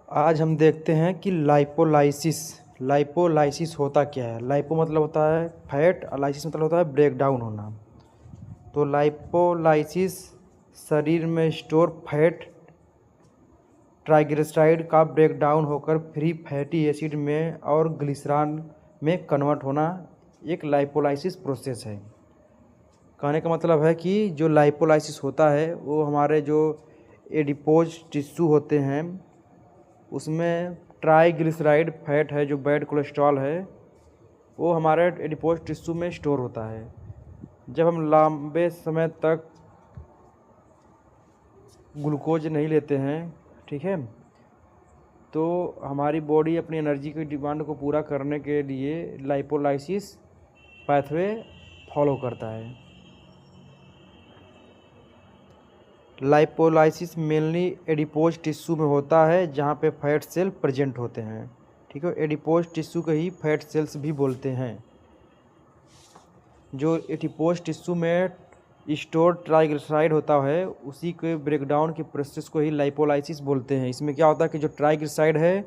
आज हम देखते हैं कि लाइपोलाइसिस होता क्या है। लाइपो मतलब होता है फैट और लाइसिस मतलब होता है ब्रेक डाउन होना। तो लाइपोलाइसिस शरीर में स्टोर फैट ट्राइग्लिसराइड का ब्रेक डाउन होकर फ्री फैटी एसिड में और ग्लिसरॉल में कन्वर्ट होना एक लाइपोलाइसिस प्रोसेस है। कहने का मतलब है कि जो लाइपोलाइसिस होता है वो हमारे जो एडिपोज टिश्यू होते हैं उसमें ट्राइग्लिसराइड फैट है, जो बैड कोलेस्ट्रॉल है, वो हमारे एडिपोज टिश्यू में स्टोर होता है। जब हम लंबे समय तक ग्लूकोज नहीं लेते हैं, ठीक है, तो हमारी बॉडी अपनी एनर्जी की डिमांड को पूरा करने के लिए लाइपोलाइसिस पाथवे फॉलो करता है। लाइपोलाइसिस मेनली एडिपोज टिश्यू में होता है जहाँ पे फैट सेल प्रेजेंट होते हैं, ठीक है। एडिपोज टिश्यू को ही फैट सेल्स भी बोलते हैं। जो एडिपोज टिश्यू में स्टोर ट्राइग्लिसराइड होता है उसी के ब्रेकडाउन की प्रोसेस को ही लाइपोलाइसिस बोलते हैं। इसमें क्या होता है कि जो ट्राइग्लिसराइड है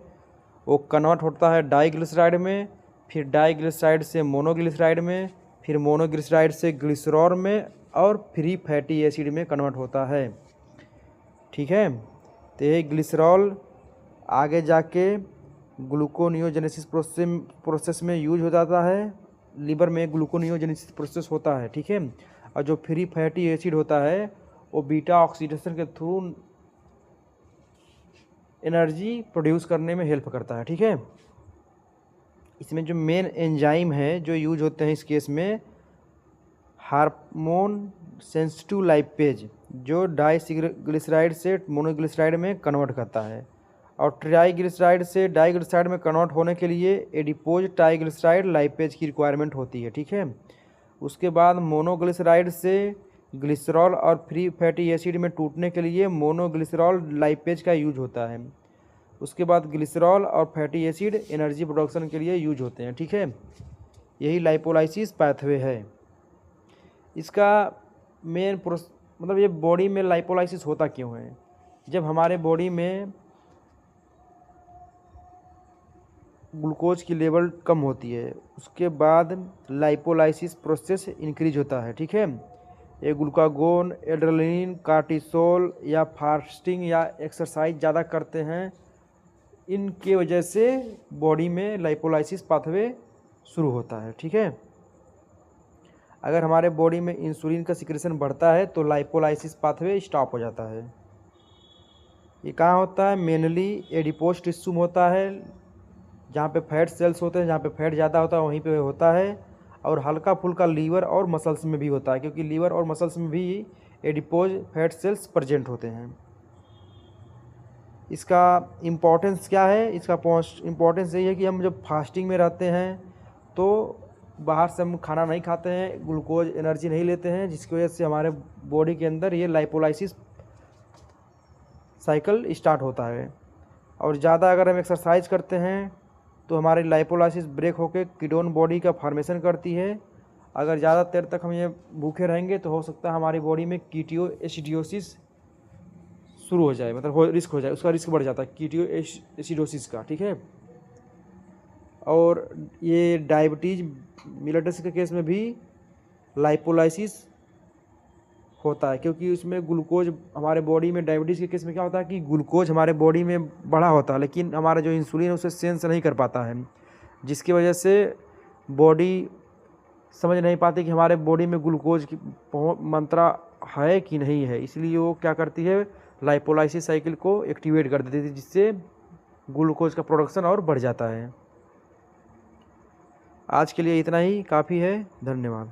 वो कन्वर्ट होता है डाइग्लिसराइड में, फिर डाइग्लिसराइड से मोनोग्लिसराइड में, फिर मोनोग्लिसराइड से ग्लिसरॉल में और फ्री फैटी एसिड में कन्वर्ट होता है, ठीक है। तो ये ग्लिसरॉल आगे जाके ग्लूकोनियोजेनेसिस प्रोसेस में यूज हो जाता है। लीवर में ग्लूकोनियोजेनेसिस प्रोसेस होता है, ठीक है। और जो फ्री फैटी एसिड होता है वो बीटा ऑक्सीडेशन के थ्रू एनर्जी प्रोड्यूस करने में हेल्प करता है, ठीक है। इसमें जो मेन एंजाइम है जो यूज होते हैं इस केस में, हार्मोन सेंसिटिव लाइपेज, जो डाइग्लिसराइड से मोनोग्लिसराइड में कन्वर्ट करता है। और ट्राइग्लिसराइड से डाइग्लिसराइड में कन्वर्ट होने के लिए एडिपोज ट्राइग्लिसराइड लाइपेज की रिक्वायरमेंट होती है, ठीक है। उसके बाद मोनोग्लिसराइड से ग्लिसरॉल और फ्री फैटी एसिड में टूटने के लिए मोनोग्लिसरॉल लाइपेज का यूज होता है। उसके बाद ग्लिसरॉल और फैटी एसिड एनर्जी प्रोडक्शन के लिए यूज होते हैं, ठीक है। यही लाइपोलाइसिस पाथवे है। इसका मेन मतलब ये बॉडी में लाइपोलाइसिस होता क्यों है। जब हमारे बॉडी में ग्लूकोज की लेवल कम होती है उसके बाद लाइपोलाइसिस प्रोसेस इंक्रीज होता है, ठीक है। ये ग्लूकागोन, एड्रेनलिन, कार्टिसोल या फास्टिंग या एक्सरसाइज ज़्यादा करते हैं, इनके वजह से बॉडी में लाइपोलाइसिस पाथवे शुरू होता है, ठीक है। अगर हमारे बॉडी में इंसुलिन का सिक्रेशन बढ़ता है तो लाइपोलाइसिस पाथवे स्टॉप हो जाता है। ये कहाँ होता है? मेनली एडिपोज टिश्यू में होता है, जहाँ पे फैट सेल्स होते हैं, जहाँ पे फैट ज़्यादा होता है वहीं पे होता है। और हल्का फुल्का लीवर और मसल्स में भी होता है, क्योंकि लीवर और मसल्स में भी एडिपोज फैट सेल्स प्रेजेंट होते हैं। इसका इम्पोर्टेंस क्या है? इसका इम्पोर्टेंस यही है कि हम जब फास्टिंग में रहते हैं तो बाहर से हम खाना नहीं खाते हैं, ग्लूकोज एनर्जी नहीं लेते हैं, जिसकी वजह से हमारे बॉडी के अंदर ये लाइपोलाइसिस साइकिल स्टार्ट होता है। और ज़्यादा अगर हम एक्सरसाइज करते हैं तो हमारी लाइपोलाइसिस ब्रेक होकर कीटोन बॉडी का फॉर्मेशन करती है। अगर ज़्यादा देर तक हम ये भूखे रहेंगे तो हो सकता है हमारी बॉडी में कीटो एसिडोसिस शुरू हो जाए, मतलब रिस्क हो जाए, उसका रिस्क बढ़ जाता है कीटो एसिडोसिस का, ठीक है। और ये डायबिटीज़ मिलेटस के केस में भी लाइपोलाइसिस होता है, क्योंकि उसमें ग्लूकोज हमारे बॉडी में, डायबिटीज़ के केस में क्या होता है कि ग्लूकोज हमारे बॉडी में बढ़ा होता है लेकिन हमारा जो इंसुलिन है उसे सेंस नहीं कर पाता है, जिसकी वजह से बॉडी समझ नहीं पाती कि हमारे बॉडी में ग्लूकोज की मात्रा है कि नहीं है। इसलिए वो क्या करती है, लाइपोलाइसिस साइकिल को एक्टिवेट कर देती है, जिससे ग्लूकोज का प्रोडक्शन और बढ़ जाता है। आज के लिए इतना ही काफ़ी है। धन्यवाद।